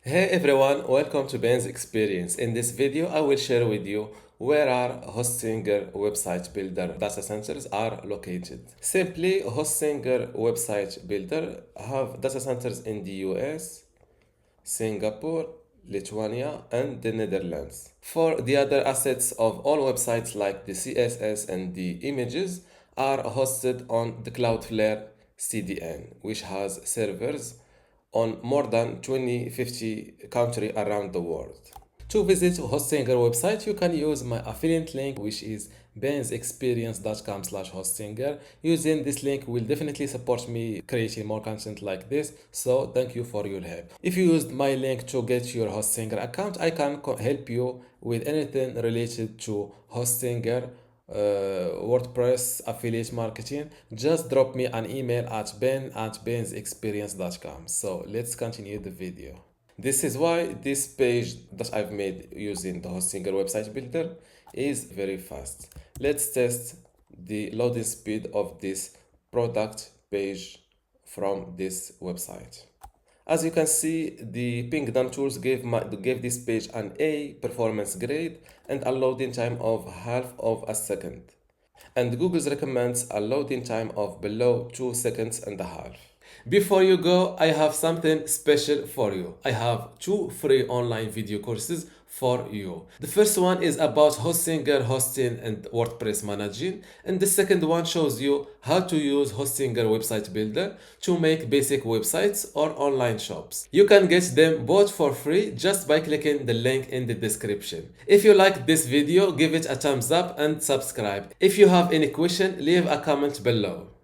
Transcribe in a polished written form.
Hey everyone, welcome to Ben's Experience. In this video, I will share with you where our Hostinger website builder data centers are located. Simply, Hostinger website builder have data centers in the US, Singapore, Lithuania, and the Netherlands. For the other assets of all websites like the CSS and the images are hosted on the Cloudflare CDN, which has servers on more than 2050 countries around the world. To visit Hostinger website, you can use my affiliate link, which is bensexperience.com/hostinger. Using this link will definitely support me creating more content like this. So thank you for your help. If you used my link to get your Hostinger account, I can help you with anything related to Hostinger, WordPress, affiliate marketing. Just drop me an email at ben@bensexperience.com. So let's continue the video. This is why this page that I've made using the Hostinger website builder is very fast. Let's test the loading speed of this product page from this website. As you can see, the Pingdom tools gave this page an A performance grade and a loading time of half of a second. And Google's recommends a loading time of below 2 seconds and a half. Before you go, I have something special for you. I have two free online video courses for you. The first one is about Hostinger hosting and WordPress managing, and the second one shows you how to use Hostinger website builder to make basic websites or online shops. You can get them both for free just by clicking the link in the description. If you like this video, give it a thumbs up and subscribe. If you have any question, leave a comment below.